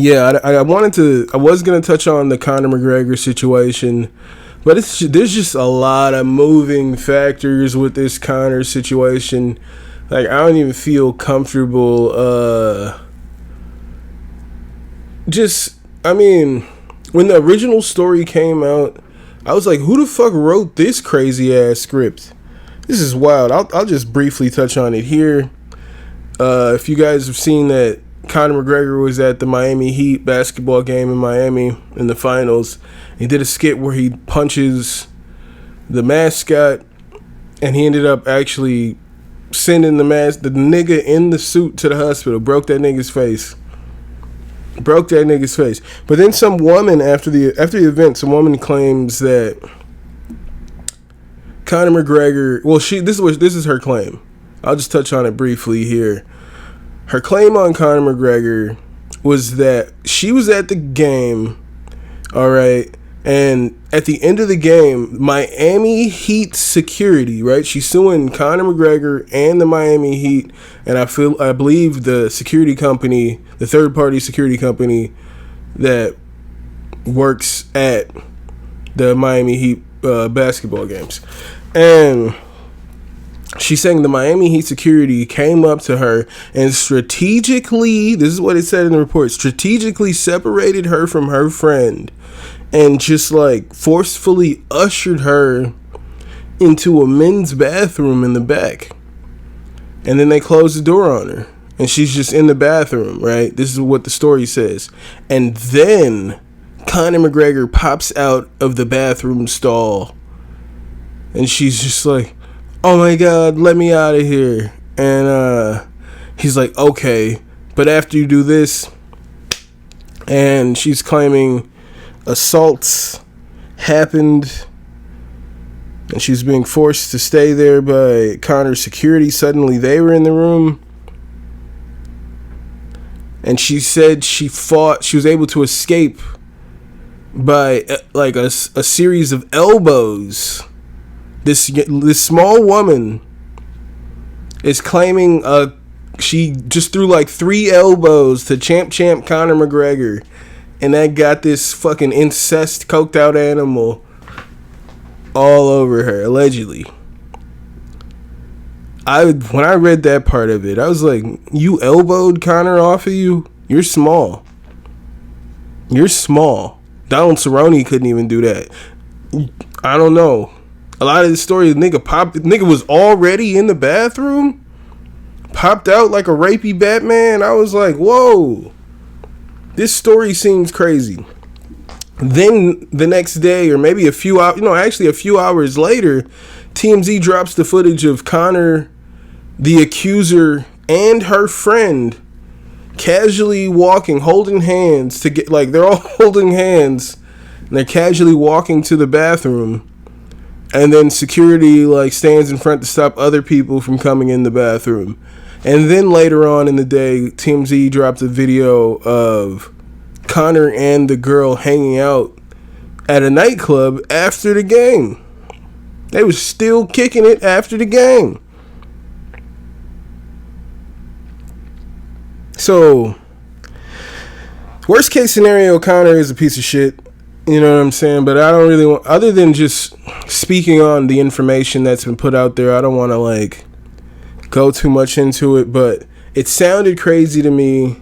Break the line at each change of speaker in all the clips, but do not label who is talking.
Yeah, I wanted to. I was gonna touch on the Conor McGregor situation, but there's just a lot of moving factors with this Conor situation. Like, I don't even feel comfortable. I mean, when the original story came out, I was like, who the fuck wrote this crazy ass script? This is wild. I'll just briefly touch on it here. If you guys have seen that, Conor McGregor was at the Miami Heat basketball game in Miami in the finals. He did a skit where he punches the mascot, and he ended up actually sending the nigga in the suit to the hospital. Broke that nigga's face. But then some woman after the event, some woman claims that Conor McGregor. Well, this is her claim. I'll just touch on it briefly here. Her claim on Conor McGregor was that she was at the game, all right, and at the end of the game, Miami Heat security, right? She's suing Conor McGregor and the Miami Heat, and I believe the security company, the third-party security company that works at the Miami Heat basketball games, and she's saying the Miami Heat security came up to her and strategically, this is what it said in the report, strategically separated her from her friend and just like forcefully ushered her into a men's bathroom in the back. And then they closed the door on her and she's just in the bathroom, right? This is what the story says. And then Conor McGregor pops out of the bathroom stall and she's just like, oh my God, let me out of here. And he's like, okay, but after you do this, and she's claiming assaults happened, and she's being forced to stay there by Conor's security. Suddenly they were in the room, and she said she was able to escape by like a series of elbows. This small woman is claiming she just threw like 3 elbows to champ Conor McGregor, and that got this fucking incest coked out animal all over her, allegedly. When I read that part of it, I was like, you elbowed Conor off of you? You're small. Donald Cerrone couldn't even do that. I don't know. A lot of the story, nigga was already in the bathroom, popped out like a rapey Batman. I was like, whoa, this story seems crazy. Then the next day, or maybe a few hours later, TMZ drops the footage of Conor, the accuser, and her friend casually walking, holding hands they're all holding hands, and they're casually walking to the bathroom. And then security stands in front to stop other people from coming in the bathroom. And then later on in the day, TMZ dropped a video of Conor and the girl hanging out at a nightclub after the game. They was still kicking it after the game. So, worst case scenario, Conor is a piece of shit. You know what I'm saying? But I don't really want, other than just speaking on the information that's been put out there, I don't want to go too much into it, but it sounded crazy to me.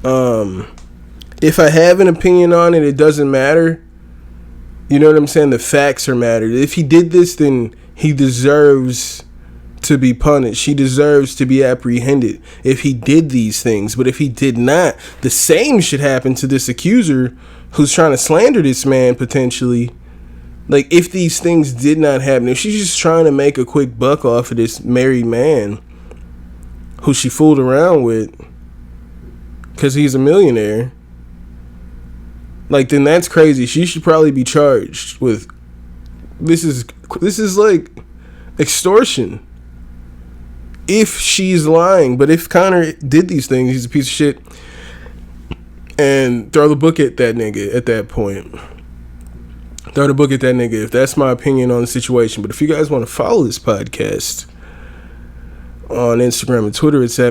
If I have an opinion on it, it doesn't matter. You know what I'm saying? The facts are matter. If he did this, then he deserves to be punished. He deserves to be apprehended if he did these things. But if he did not, the same should happen to this accuser who's trying to slander this man potentially. If these things did not happen, if she's just trying to make a quick buck off of this married man who she fooled around with because he's a millionaire, then that's crazy. She should probably be charged with this is extortion if she's lying. But if Conor did these things, he's a piece of shit. And throw the book at that nigga at that point. Throw the book at that nigga if that's my opinion on the situation. But if you guys want to follow this podcast on Instagram and Twitter, it's at